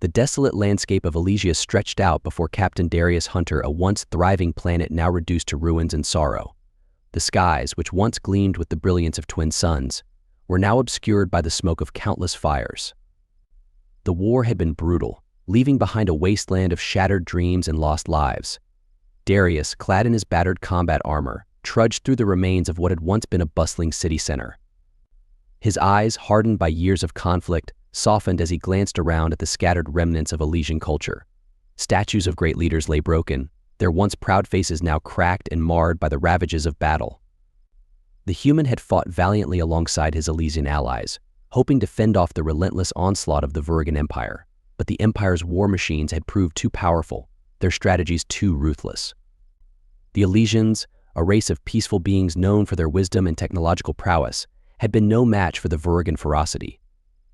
The desolate landscape of Elysia stretched out before Captain Darius Hunter, a once thriving planet now reduced to ruins and sorrow. The skies, which once gleamed with the brilliance of twin suns, were now obscured by the smoke of countless fires. The war had been brutal, leaving behind a wasteland of shattered dreams and lost lives. Darius, clad in his battered combat armor, trudged through the remains of what had once been a bustling city center. His eyes, hardened by years of conflict, softened as he glanced around at the scattered remnants of Elysian culture. Statues of great leaders lay broken, their once proud faces now cracked and marred by the ravages of battle. The human had fought valiantly alongside his Elysian allies, hoping to fend off the relentless onslaught of the Vurigan Empire, but the Empire's war machines had proved too powerful, their strategies too ruthless. The Elysians, a race of peaceful beings known for their wisdom and technological prowess, had been no match for the Vurigan ferocity.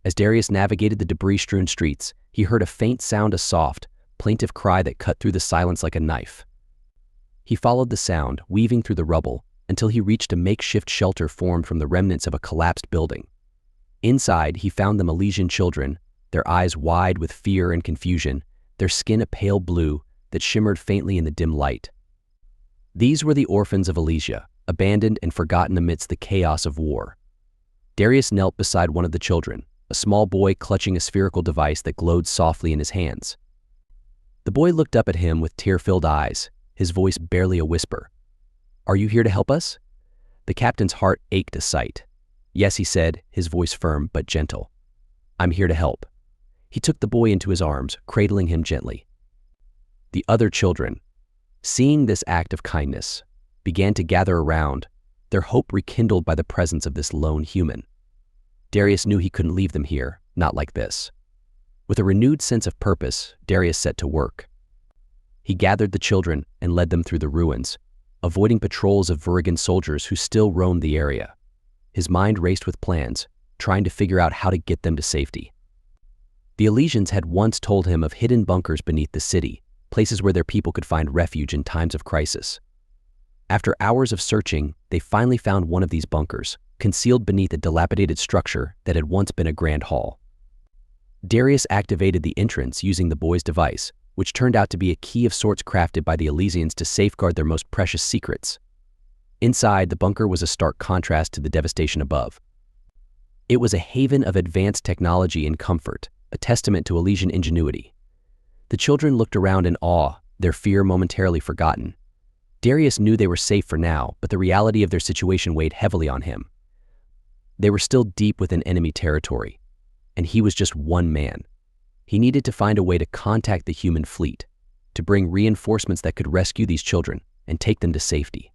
As Darius navigated the debris-strewn streets, he heard a faint sound, a soft, plaintive cry that cut through the silence like a knife. He followed the sound, weaving through the rubble, until he reached a makeshift shelter formed from the remnants of a collapsed building. Inside, he found the Elysian children, their eyes wide with fear and confusion, their skin a pale blue that shimmered faintly in the dim light. These were the orphans of Elysia, abandoned and forgotten amidst the chaos of war. Darius knelt beside one of the children, a small boy clutching a spherical device that glowed softly in his hands. The boy looked up at him with tear-filled eyes, his voice barely a whisper. "Are you here to help us?" The captain's heart ached a sight. "Yes," he said, his voice firm but gentle. "I'm here to help." He took the boy into his arms, cradling him gently. The other children, seeing this act of kindness, began to gather around, their hope rekindled by the presence of this lone human. Darius knew he couldn't leave them here, not like this. With a renewed sense of purpose, Darius set to work. He gathered the children and led them through the ruins, avoiding patrols of Vurigan soldiers who still roamed the area. His mind raced with plans, trying to figure out how to get them to safety. The Elysians had once told him of hidden bunkers beneath the city, places where their people could find refuge in times of crisis. After hours of searching, they finally found one of these bunkers, concealed beneath a dilapidated structure that had once been a grand hall. Darius activated the entrance using the boy's device, which turned out to be a key of sorts crafted by the Elysians to safeguard their most precious secrets. Inside, the bunker was a stark contrast to the devastation above. It was a haven of advanced technology and comfort, a testament to Elysian ingenuity. The children looked around in awe, their fear momentarily forgotten. Darius knew they were safe for now, but the reality of their situation weighed heavily on him. They were still deep within enemy territory, and he was just one man. He needed to find a way to contact the human fleet, to bring reinforcements that could rescue these children and take them to safety.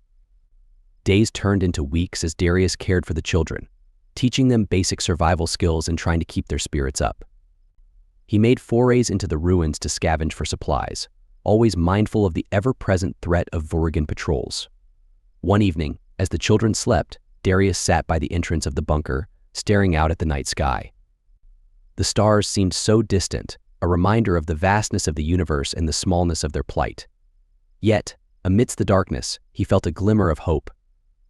Days turned into weeks as Darius cared for the children, teaching them basic survival skills and trying to keep their spirits up. He made forays into the ruins to scavenge for supplies, always mindful of the ever-present threat of Vurigan patrols. One evening, as the children slept, Darius sat by the entrance of the bunker, staring out at the night sky. The stars seemed so distant, a reminder of the vastness of the universe and the smallness of their plight. Yet, amidst the darkness, he felt a glimmer of hope.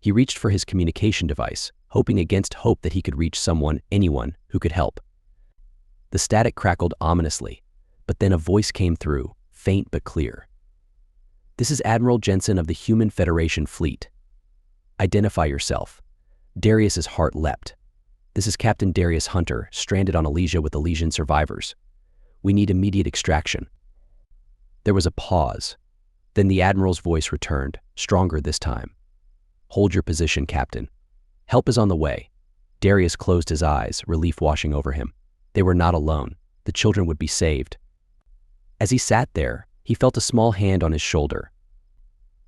He reached for his communication device, hoping against hope that he could reach someone, anyone, who could help. The static crackled ominously, but then a voice came through, faint but clear. "This is Admiral Jensen of the Human Federation Fleet. Identify yourself." Darius's heart leapt. "This is Captain Darius Hunter, stranded on Elysia with Elysian survivors. We need immediate extraction." There was a pause. Then the Admiral's voice returned, stronger this time. "Hold your position, Captain. Help is on the way." Darius closed his eyes, relief washing over him. They were not alone. The children would be saved. As he sat there, he felt a small hand on his shoulder.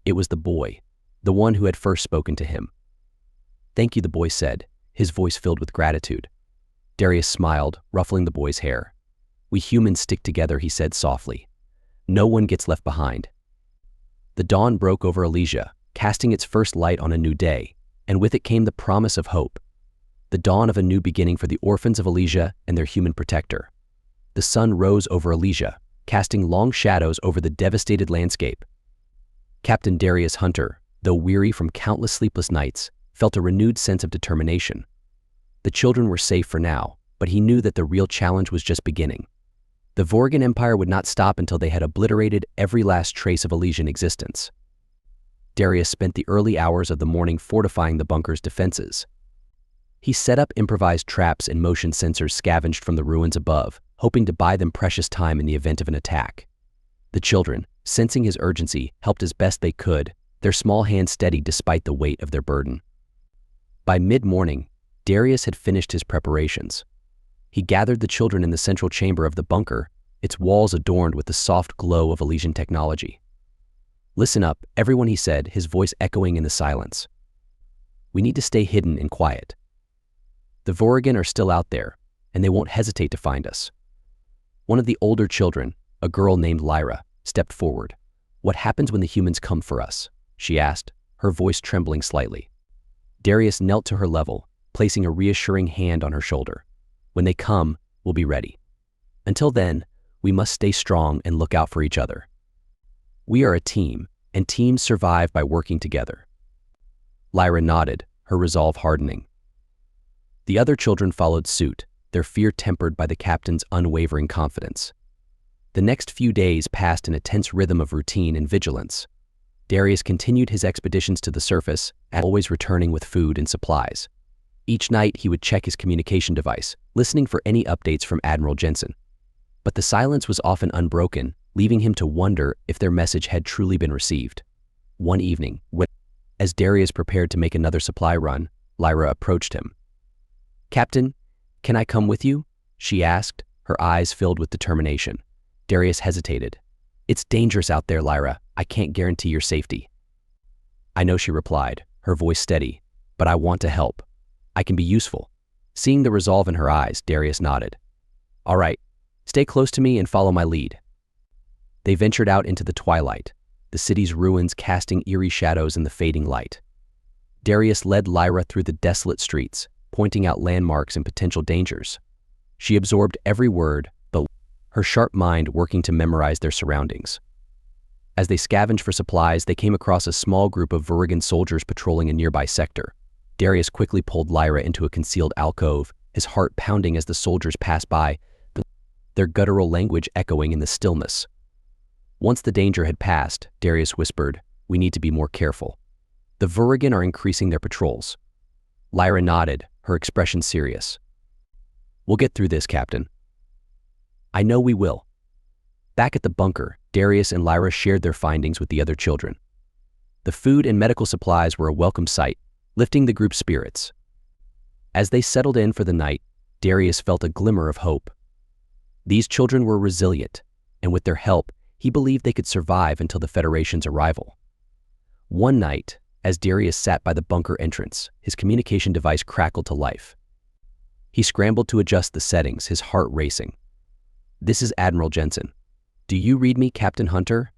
It was the boy, the one who had first spoken to him. "Thank you," the boy said, his voice filled with gratitude. Darius smiled, ruffling the boy's hair. "We humans stick together," he said softly. "No one gets left behind." The dawn broke over Elysia, casting its first light on a new day, and with it came the promise of hope. The dawn of a new beginning for the orphans of Elysia and their human protector. The sun rose over Elysia, casting long shadows over the devastated landscape. Captain Darius Hunter, though weary from countless sleepless nights, felt a renewed sense of determination. The children were safe for now, but he knew that the real challenge was just beginning. The Vorgan Empire would not stop until they had obliterated every last trace of Elysian existence. Darius spent the early hours of the morning fortifying the bunker's defenses. He set up improvised traps and motion sensors scavenged from the ruins above, hoping to buy them precious time in the event of an attack. The children, sensing his urgency, helped as best they could, their small hands steady despite the weight of their burden. By mid-morning, Darius had finished his preparations. He gathered the children in the central chamber of the bunker, its walls adorned with the soft glow of Elysian technology. "Listen up, everyone," he said, his voice echoing in the silence. "We need to stay hidden and quiet. The Vorgan are still out there, and they won't hesitate to find us." One of the older children, a girl named Lyra, stepped forward. "What happens when the humans come for us?" she asked, her voice trembling slightly. Darius knelt to her level, placing a reassuring hand on her shoulder. "When they come, we'll be ready. Until then, we must stay strong and look out for each other. We are a team, and teams survive by working together." Lyra nodded, her resolve hardening. The other children followed suit, their fear tempered by the captain's unwavering confidence. The next few days passed in a tense rhythm of routine and vigilance. Darius continued his expeditions to the surface, always returning with food and supplies. Each night he would check his communication device, listening for any updates from Admiral Jensen. But the silence was often unbroken, leaving him to wonder if their message had truly been received. One evening, as Darius prepared to make another supply run, Lyra approached him. "Captain, can I come with you?" she asked, her eyes filled with determination. Darius hesitated. "It's dangerous out there, Lyra. I can't guarantee your safety." "I know," she replied, her voice steady, "but I want to help. I can be useful." Seeing the resolve in her eyes, Darius nodded. "All right, stay close to me and follow my lead." They ventured out into the twilight, the city's ruins casting eerie shadows in the fading light. Darius led Lyra through the desolate streets, pointing out landmarks and potential dangers. She absorbed every word, but her sharp mind working to memorize their surroundings. As they scavenged for supplies, they came across a small group of Vorgan soldiers patrolling a nearby sector. Darius quickly pulled Lyra into a concealed alcove, his heart pounding as the soldiers passed by, their guttural language echoing in the stillness. Once the danger had passed, Darius whispered, "We need to be more careful. The Vorgan are increasing their patrols." Lyra nodded, her expression serious. "We'll get through this, Captain." "I know we will." Back at the bunker, Darius and Lyra shared their findings with the other children. The food and medical supplies were a welcome sight, lifting the group's spirits. As they settled in for the night, Darius felt a glimmer of hope. These children were resilient, and with their help, he believed they could survive until the Federation's arrival. One night, as Darius sat by the bunker entrance, his communication device crackled to life. He scrambled to adjust the settings, his heart racing. "This is Admiral Jensen. Do you read me, Captain Hunter?"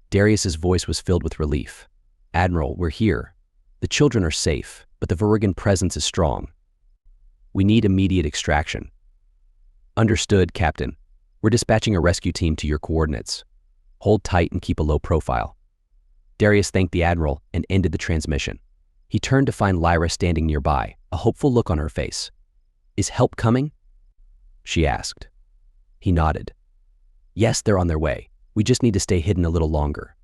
Darius's voice was filled with relief. "Admiral, we're here. The children are safe, but the Vorgan presence is strong. We need immediate extraction." "Understood, Captain. We're dispatching a rescue team to your coordinates. Hold tight and keep a low profile." Darius thanked the Admiral and ended the transmission. He turned to find Lyra standing nearby, a hopeful look on her face. "Is help coming?" she asked. He nodded. "Yes, they're on their way. We just need to stay hidden a little longer."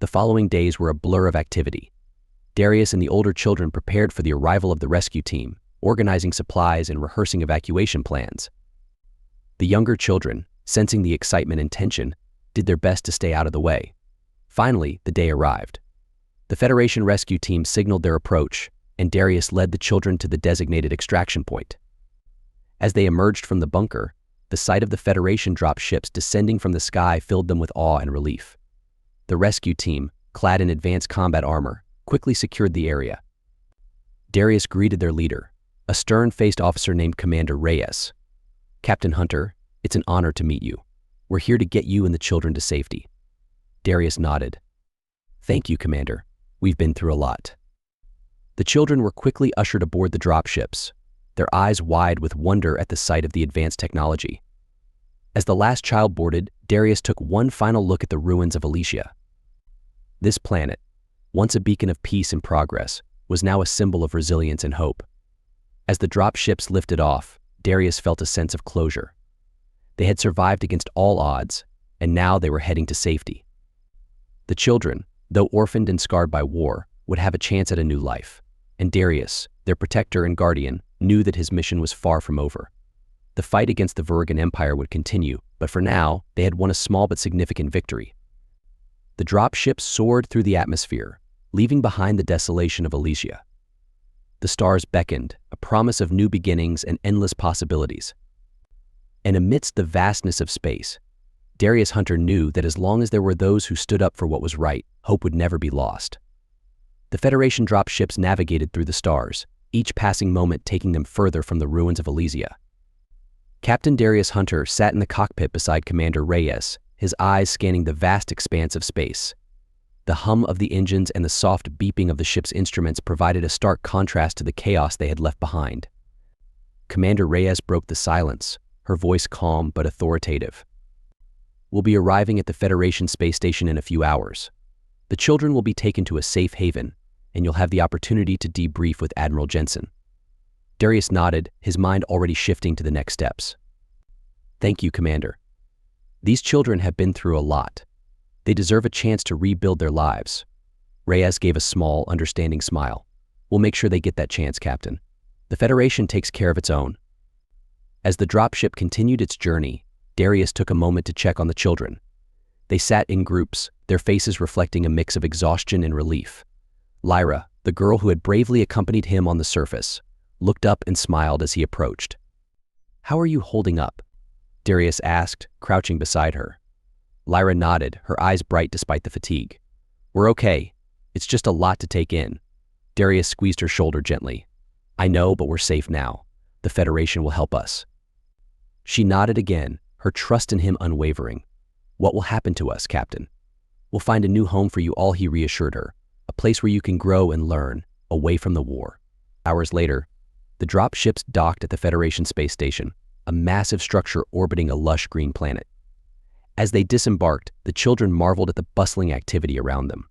The following days were a blur of activity. Darius and the older children prepared for the arrival of the rescue team, organizing supplies and rehearsing evacuation plans. The younger children, sensing the excitement and tension, did their best to stay out of the way. Finally, the day arrived. The Federation rescue team signaled their approach, and Darius led the children to the designated extraction point. As they emerged from the bunker, the sight of the Federation dropships descending from the sky filled them with awe and relief. The rescue team, clad in advanced combat armor, quickly secured the area. Darius greeted their leader, a stern-faced officer named Commander Reyes. "Captain Hunter, it's an honor to meet you. We're here to get you and the children to safety." Darius nodded. "Thank you, Commander. We've been through a lot." The children were quickly ushered aboard the dropships, their eyes wide with wonder at the sight of the advanced technology. As the last child boarded, Darius took one final look at the ruins of Elysia. This planet, once a beacon of peace and progress, was now a symbol of resilience and hope. As the dropships lifted off, Darius felt a sense of closure. They had survived against all odds, and now they were heading to safety. The children, though orphaned and scarred by war, would have a chance at a new life, and Darius, their protector and guardian, knew that his mission was far from over. The fight against the Vurigan Empire would continue, but for now, they had won a small but significant victory. The drop ship soared through the atmosphere, leaving behind the desolation of Elysia. The stars beckoned, a promise of new beginnings and endless possibilities. And amidst the vastness of space, Darius Hunter knew that as long as there were those who stood up for what was right, hope would never be lost. The Federation drop ships navigated through the stars, each passing moment taking them further from the ruins of Elysia. Captain Darius Hunter sat in the cockpit beside Commander Reyes, his eyes scanning the vast expanse of space. The hum of the engines and the soft beeping of the ship's instruments provided a stark contrast to the chaos they had left behind. Commander Reyes broke the silence, her voice calm but authoritative. "We'll be arriving at the Federation space station in a few hours. The children will be taken to a safe haven, and you'll have the opportunity to debrief with Admiral Jensen." Darius nodded, his mind already shifting to the next steps. "Thank you, Commander. These children have been through a lot. They deserve a chance to rebuild their lives." Reyes gave a small, understanding smile. "We'll make sure they get that chance, Captain. The Federation takes care of its own." As the dropship continued its journey, Darius took a moment to check on the children. They sat in groups, their faces reflecting a mix of exhaustion and relief. Lyra, the girl who had bravely accompanied him on the surface, looked up and smiled as he approached. "How are you holding up?" Darius asked, crouching beside her. Lyra nodded, her eyes bright despite the fatigue. "We're okay. It's just a lot to take in." Darius squeezed her shoulder gently. "I know, but we're safe now. The Federation will help us." She nodded again, her trust in him unwavering. "What will happen to us, Captain?" "We'll find a new home for you all," he reassured her. "A place where you can grow and learn, away from the war." Hours later, the drop ships docked at the Federation space station, a massive structure orbiting a lush green planet. As they disembarked, the children marveled at the bustling activity around them.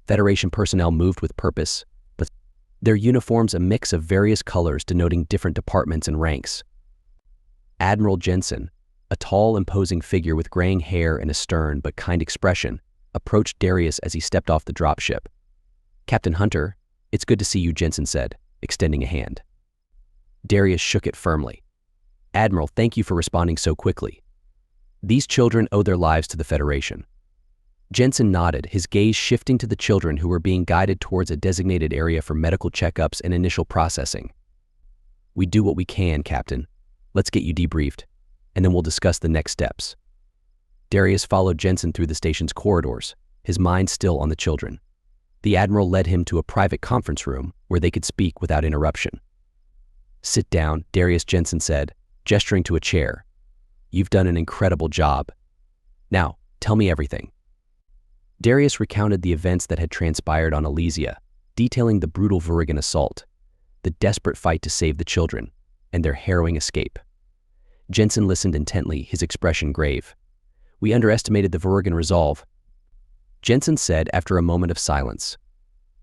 Federation personnel moved with purpose, but their uniforms a mix of various colors denoting different departments and ranks. Admiral Jensen, a tall, imposing figure with graying hair and a stern but kind expression, approached Darius as he stepped off the dropship. "Captain Hunter, it's good to see you," Jensen said, extending a hand. Darius shook it firmly. "Admiral, thank you for responding so quickly. These children owe their lives to the Federation." Jensen nodded, his gaze shifting to the children who were being guided towards a designated area for medical checkups and initial processing. "We do what we can, Captain. Let's get you debriefed, and then we'll discuss the next steps." Darius followed Jensen through the station's corridors, his mind still on the children. The Admiral led him to a private conference room where they could speak without interruption. "Sit down," Darius Jensen said, gesturing to a chair. "You've done an incredible job. Now, tell me everything." Darius recounted the events that had transpired on Elysia, detailing the brutal Vurigan assault, the desperate fight to save the children, and their harrowing escape. Jensen listened intently, his expression grave. "We underestimated the Vurigan resolve," Jensen said after a moment of silence.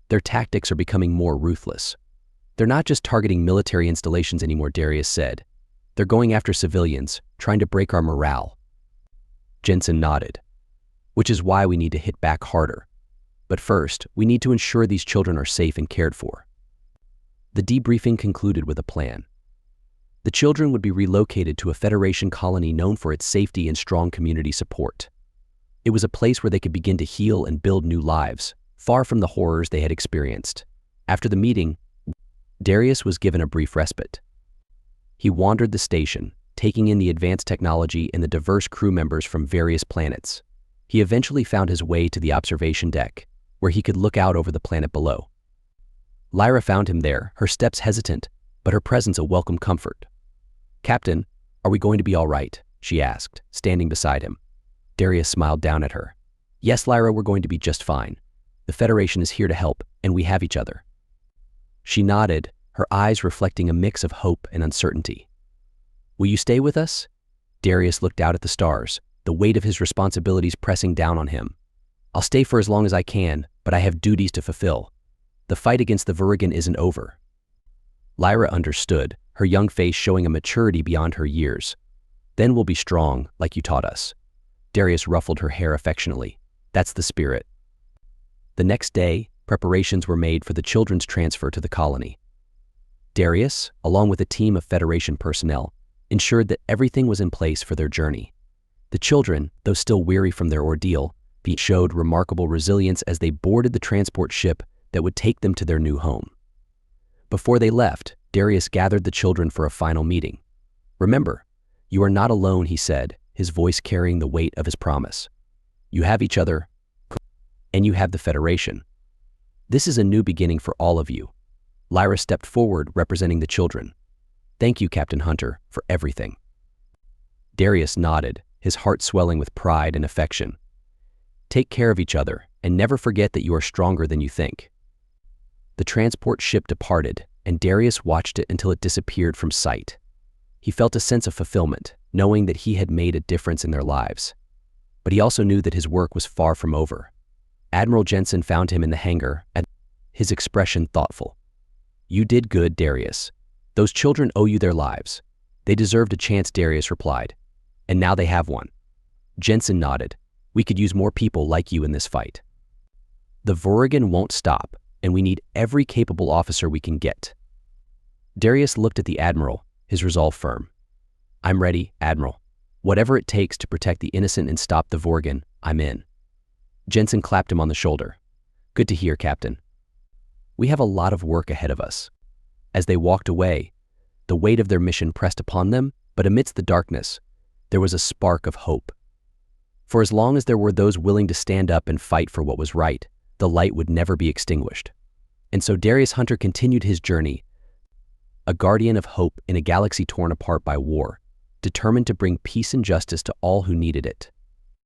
"Their tactics are becoming more ruthless. They're not just targeting military installations anymore," Darius said. "They're going after civilians, trying to break our morale." Jensen nodded. "Which is why we need to hit back harder. But first, we need to ensure these children are safe and cared for." The debriefing concluded with a plan. The children would be relocated to a Federation colony known for its safety and strong community support. It was a place where they could begin to heal and build new lives, far from the horrors they had experienced. After the meeting, Darius was given a brief respite. He wandered the station, taking in the advanced technology and the diverse crew members from various planets. He eventually found his way to the observation deck, where he could look out over the planet below. Lyra found him there, her steps hesitant, but her presence a welcome comfort. "Captain, are we going to be all right?" she asked, standing beside him. Darius smiled down at her. "Yes, Lyra, we're going to be just fine. The Federation is here to help, and we have each other." She nodded, her eyes reflecting a mix of hope and uncertainty. "Will you stay with us?" Darius looked out at the stars, the weight of his responsibilities pressing down on him. "I'll stay for as long as I can, but I have duties to fulfill. The fight against the Vurigan isn't over." Lyra understood, her young face showing a maturity beyond her years. Then we'll be strong, like you taught us. Darius ruffled her hair affectionately. That's the spirit. The next day, preparations were made for the children's transfer to the colony. Darius, along with a team of Federation personnel, ensured that everything was in place for their journey. The children, though still weary from their ordeal, showed remarkable resilience as they boarded the transport ship that would take them to their new home. Before they left, Darius gathered the children for a final meeting. "Remember, you are not alone," he said, his voice carrying the weight of his promise. "You have each other, and you have the Federation. This is a new beginning for all of you." Lyra stepped forward, representing the children. "Thank you, Captain Hunter, for everything." Darius nodded, his heart swelling with pride and affection. "Take care of each other, and never forget that you are stronger than you think." The transport ship departed, and Darius watched it until it disappeared from sight. He felt a sense of fulfillment, knowing that he had made a difference in their lives. But he also knew that his work was far from over. Admiral Jensen found him in the hangar, his expression thoughtful. "You did good, Darius. Those children owe you their lives. They deserved a chance," Darius replied. "And now they have one." Jensen nodded. "We could use more people like you in this fight. The Vorigan won't stop, and we need every capable officer we can get." Darius looked at the Admiral, his resolve firm. "I'm ready, Admiral. Whatever it takes to protect the innocent and stop the Vorigan, I'm in." Jensen clapped him on the shoulder. "Good to hear, Captain. We have a lot of work ahead of us." As they walked away, the weight of their mission pressed upon them, but amidst the darkness, there was a spark of hope. For as long as there were those willing to stand up and fight for what was right, the light would never be extinguished. And so Darius Hunter continued his journey, a guardian of hope in a galaxy torn apart by war, determined to bring peace and justice to all who needed it.